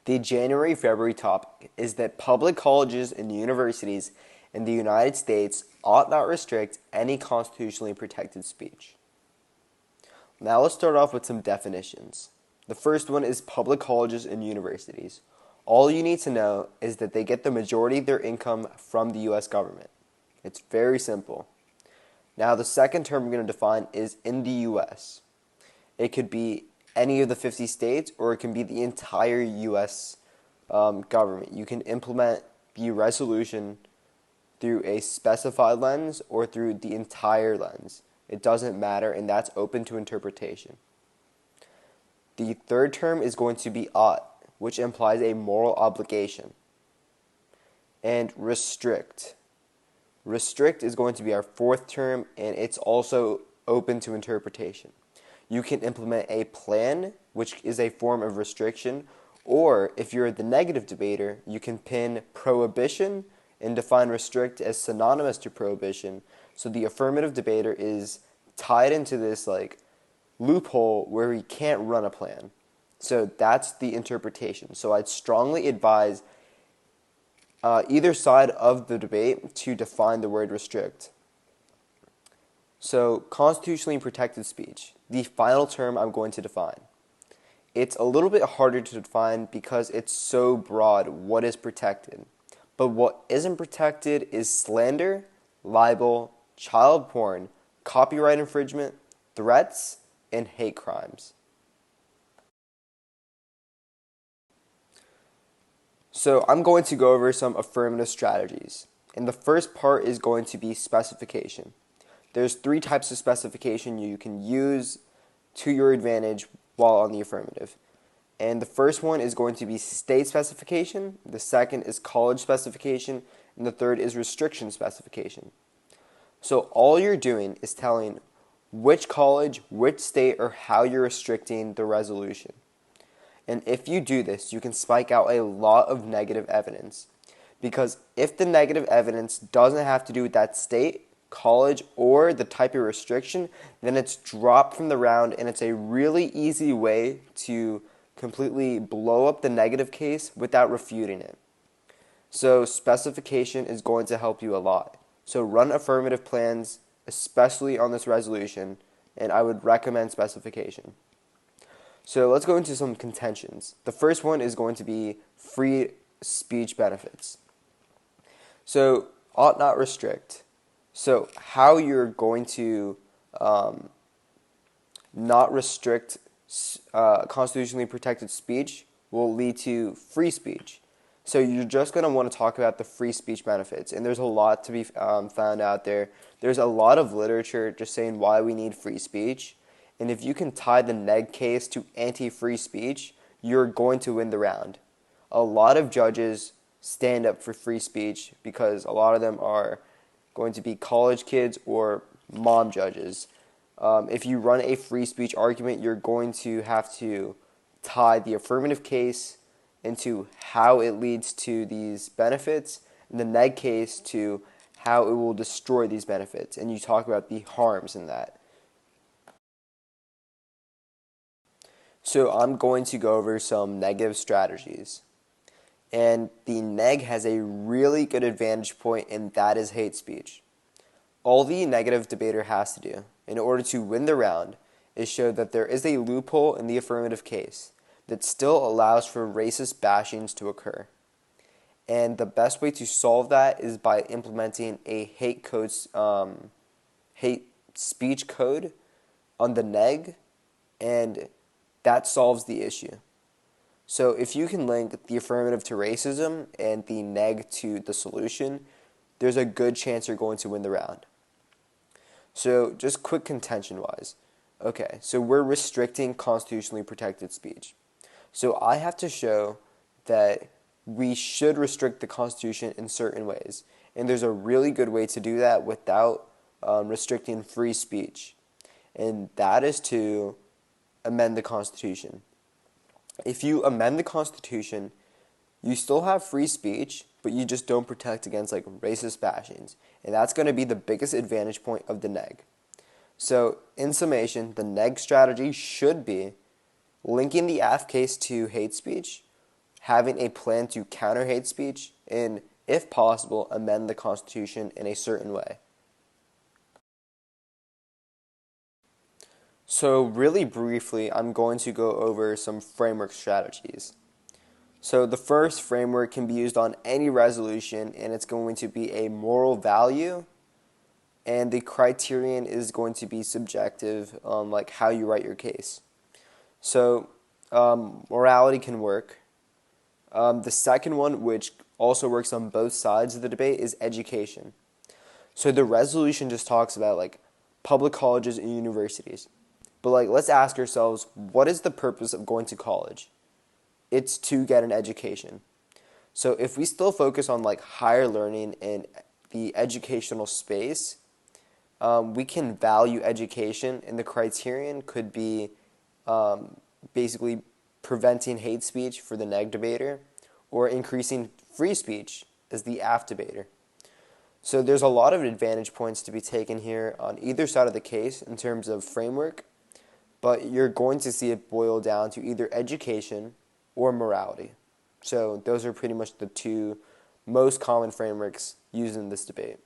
The January-February topic is that public colleges and universities in the United States ought not restrict any constitutionally protected speech. Now let's start off with some definitions. The first one is public colleges and universities. All you need to know is that they get the majority of their income from the U.S. government. It's very simple. Now the second term we're going to define is in the U.S. It could be any of the 50 states, or it can be the entire U.S. Government. You can implement the resolution through a specified lens or through the entire lens. It doesn't matter, and that's open to interpretation. The third term is going to be ought, which implies a moral obligation. And restrict. Restrict is going to be our fourth term, and it's also open to interpretation. You can implement a plan, which is a form of restriction, or if you're the negative debater, you can pin prohibition and define restrict as synonymous to prohibition. So the affirmative debater is tied into this loophole where he can't run a plan. So that's the interpretation. So I'd strongly advise either side of the debate to define the word restrict. So constitutionally protected speech, the final term I'm going to define. It's a little bit harder to define because it's so broad what is protected. But what isn't protected is slander, libel, child porn, copyright infringement, threats, and hate crimes. So I'm going to go over some affirmative strategies. And the first part is going to be specification. There's three types of specification you can use to your advantage while on the affirmative. And the first one is going to be state specification, the second is college specification, and the third is restriction specification. So all you're doing is telling which college, which state, or how you're restricting the resolution. And if you do this, you can spike out a lot of negative evidence. Because if the negative evidence doesn't have to do with that state, college, or the type of restriction, then it's dropped from the round, and it's a really easy way to completely blow up the negative case without refuting it. So specification is going to help you a lot. So run affirmative plans, especially on this resolution, and I would recommend specification. So let's go into some contentions. The first one is going to be free speech benefits. So ought not restrict. So how you're going to not restrict constitutionally protected speech will lead to free speech. So you're just going to want to talk about the free speech benefits. And there's a lot to be found out there. There's a lot of literature just saying why we need free speech. And if you can tie the neg case to anti-free speech, you're going to win the round. A lot of judges stand up for free speech because a lot of them are going to be college kids or mom judges. If you run a free speech argument, you're going to have to tie the affirmative case into how it leads to these benefits, and the neg case to how it will destroy these benefits. And you talk about the harms in that. So I'm going to go over some negative strategies. And the neg has a really good advantage point, and that is hate speech. All the negative debater has to do in order to win the round is show that there is a loophole in the affirmative case that still allows for racist bashings to occur. And the best way to solve that is by implementing a hate speech code on the neg, and that solves the issue. So if you can link the affirmative to racism and the neg to the solution, there's a good chance you're going to win the round. So just quick contention-wise. Okay, so we're restricting constitutionally protected speech. So I have to show that we should restrict the Constitution in certain ways. And there's a really good way to do that without restricting free speech. And that is to amend the Constitution. If you amend the Constitution, you still have free speech, but you just don't protect against racist bashings. And that's going to be the biggest advantage point of the neg. So in summation, the neg strategy should be linking the AF case to hate speech, having a plan to counter hate speech, and, if possible, amend the Constitution in a certain way. So really briefly, I'm going to go over some framework strategies. So the first framework can be used on any resolution, and it's going to be a moral value, and the criterion is going to be subjective, like how you write your case. So morality can work. The second one, which also works on both sides of the debate, is education. So the resolution just talks about like public colleges and universities. But like let's ask ourselves, what is the purpose of going to college? It's to get an education. So if we still focus on like higher learning and the educational space, we can value education, and the criterion could be basically preventing hate speech for the neg debater or increasing free speech as the aft debater. So there's a lot of advantage points to be taken here on either side of the case in terms of framework, but you're going to see it boil down to either education or morality. So those are pretty much the two most common frameworks used in this debate.